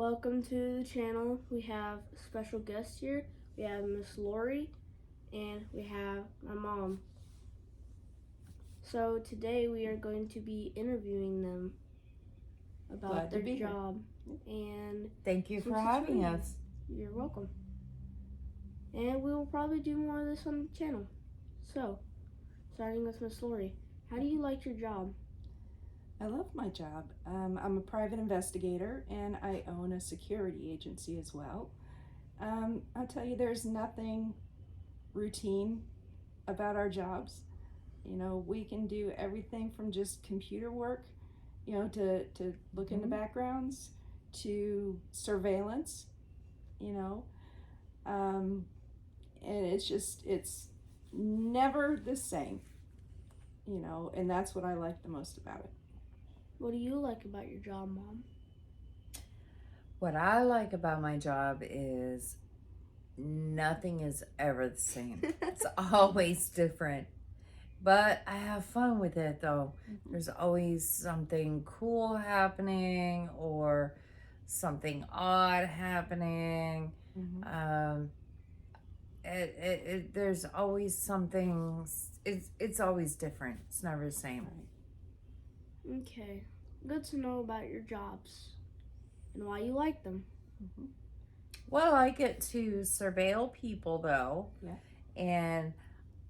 Welcome to the channel. We have a special guest here. We have Miss Lori and we have my mom. So today we are going to be interviewing them about Glad to their be here. job. And Thank you some for having situations. us. You're welcome. And we will probably do more of this on the channel. So, starting with Miss Lori, how do you like your job? I love my job. I'm a private investigator and I own a security agency as well. I'll tell you, there's nothing routine about our jobs. You know, we can do everything from just computer work, to look into backgrounds, to surveillance, you know. And it's never the same, and that's what I like the most about it. What do you like about your job, Mom? What I like about my job is nothing is ever the same. It's always different. But I have fun with it though. There's always something cool happening or something odd happening. There's always something. It's always different. It's never the same. Okay, good to know about your jobs and why you like them. Well, I get to surveil people though. Yeah.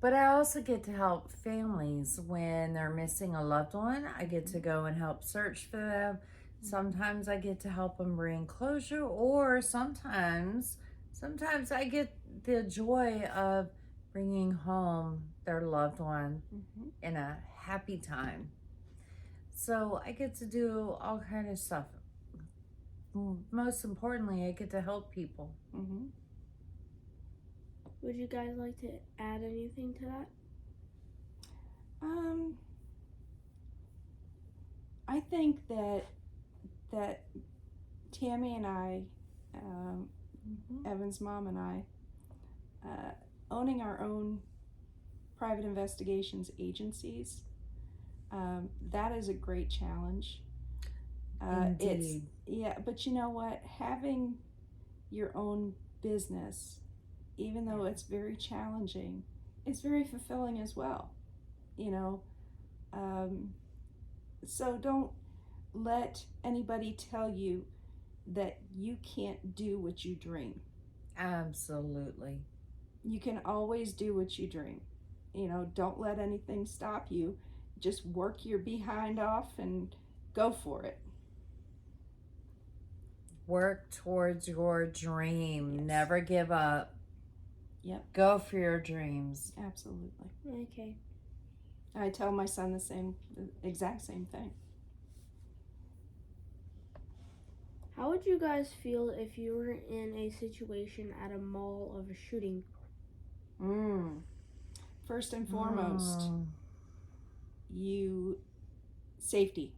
But I also get to help families when they're missing a loved one. I get to go and help search for them. Sometimes I get to help them bring closure, or sometimes I get the joy of bringing home their loved one in a happy time. So I get to do all kind of stuff. Most importantly, I get to help people. Would you guys like to add anything to that? I think that Tammy and I, Evan's mom and I, owning our own private investigations agencies, that is a great challenge. Indeed. But you know what? Having your own business, even though it's very challenging, it's very fulfilling as well. So don't let anybody tell you that you can't do what you dream. Absolutely. You can always do what you dream. Don't let anything stop you. Just work your behind off and go for it. Work towards your dream. Yes. Never give up. Yep. Go for your dreams. Absolutely. Okay. I tell my son the exact same thing. How would you guys feel if you were in a situation at a mall of a shooting? First and foremost, safety.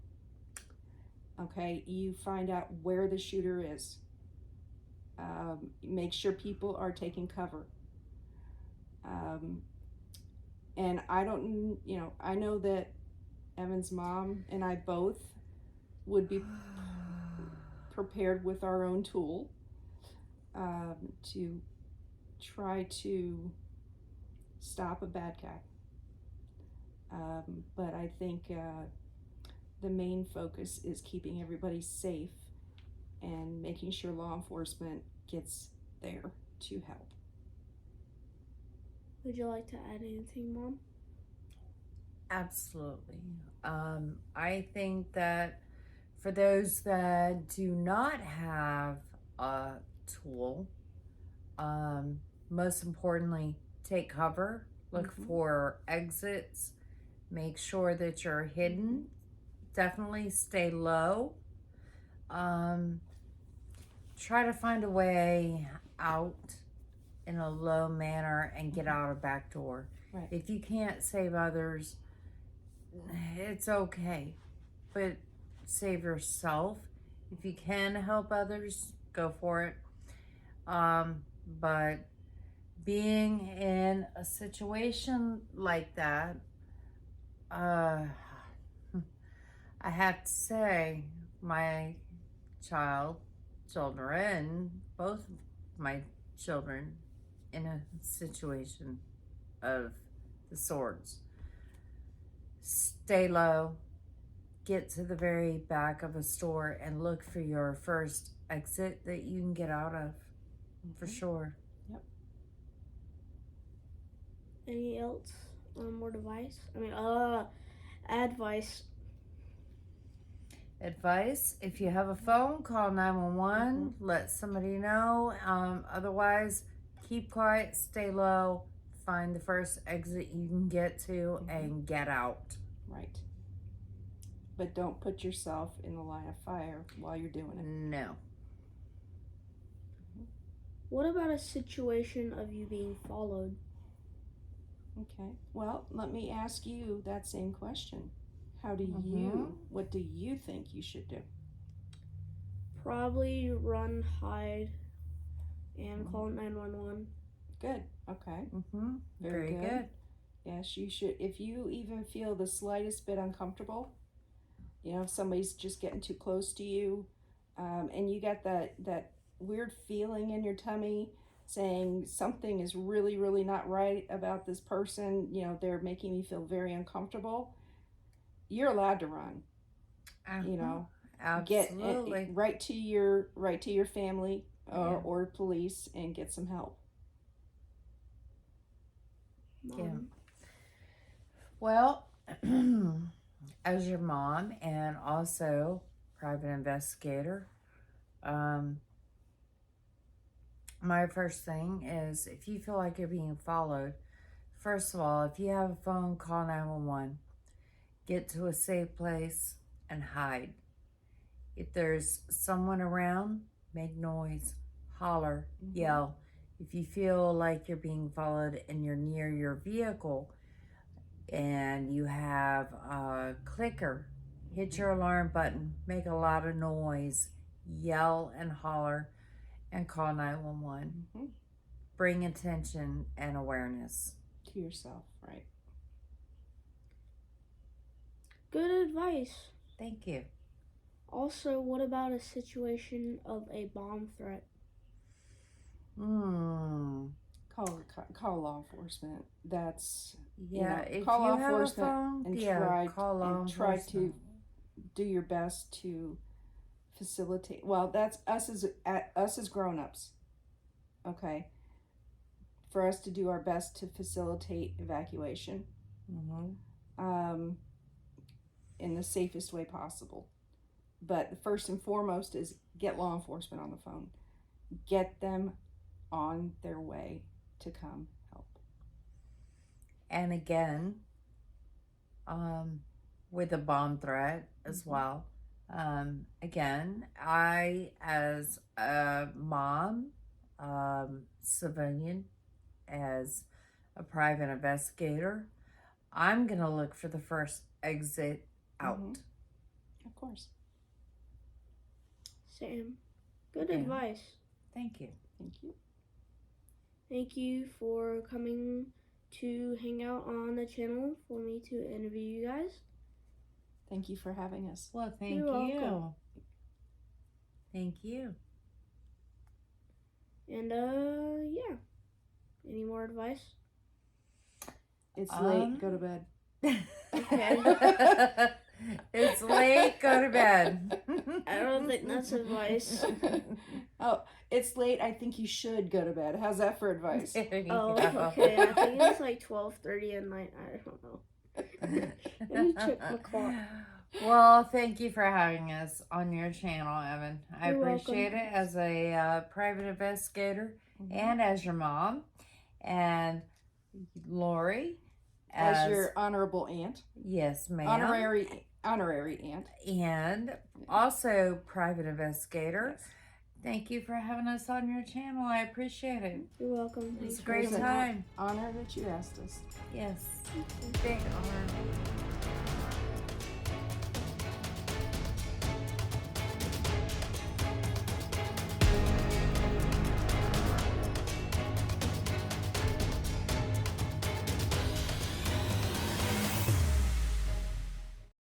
Okay, you find out where the shooter is. Make sure people are taking cover. And I know that Evan's mom and I both would be prepared with our own tool to try to stop a bad guy. But I think the main focus is keeping everybody safe and making sure law enforcement gets there to help. Would you like to add anything, Mom? Absolutely. I think that for those that do not have a tool, most importantly, take cover, look for exits, make sure that you're hidden, definitely stay low, try to find a way out in a low manner and get out a back door. Right. If you can't save others, it's okay, but save yourself. If you can help others, go for it. But being in a situation like that, I have to say, my child children, both of my children, in a situation of the sorts. Stay low, get to the very back of a store and look for your first exit that you can get out of, for sure. Yep. Any else? More advice? Advice. Advice, if you have a phone, call 911, let somebody know. Otherwise, keep quiet, stay low, find the first exit you can get to, and get out. Right. But don't put yourself in the line of fire while you're doing it. No. What about a situation of you being followed? Okay. Well, let me ask you that same question. What do you think you should do? Probably run, hide, and call 911. Good. Okay. Very good. Yes, you should. If you even feel the slightest bit uncomfortable, if somebody's just getting too close to you, and you got that weird feeling in your tummy saying something is really, really not right about this person, they're making me feel very uncomfortable, you're allowed to run. Absolutely. Get right to your family or police and get some help. Yeah. Well, as your mom and also private investigator, my first thing is, if you feel like you're being followed, first of all, if you have a phone, call 911. Get to a safe place and hide. If there's someone around, make noise, holler, yell. If you feel like you're being followed and you're near your vehicle and you have a clicker, hit your alarm button, make a lot of noise, yell and holler, and call 911. Bring attention and awareness to yourself, right? Good advice. Thank you. Also, what about a situation of a bomb threat? Call law enforcement. That's if call you law have enforcement a phone, and try to do your best to facilitate. Well, that's us as grown-ups. Okay, for us to do our best to facilitate evacuation. In the safest way possible. But the first and foremost is get law enforcement on the phone. Get them on their way to come help. And again, with a bomb threat as well. Again, I, as a mom, civilian, as a private investigator, I'm going to look for the first exit out. Of course. Sam, good advice. Thank you. Thank you. Thank you for coming to hang out on the channel for me to interview you guys. Thank you for having us. Well, thank You're welcome. Thank you. And yeah. Any more advice? It's late. Go to bed. Okay. It's late. Go to bed. I don't think that's advice. Oh, it's late. I think you should go to bed. How's that for advice? Oh, okay. I think it's like 12:30 at night. I don't know. Let me check my clock. Well, thank you for having us on your channel, Evan. I You're appreciate welcome. it as a private investigator and as your mom, and Lori as your honorable aunt. Yes, ma'am. Honorary aunt. And also private investigator. Yes. Thank you for having us on your channel. I appreciate it. You're welcome. It's a great time. Honor that you asked us. Yes. Big honor.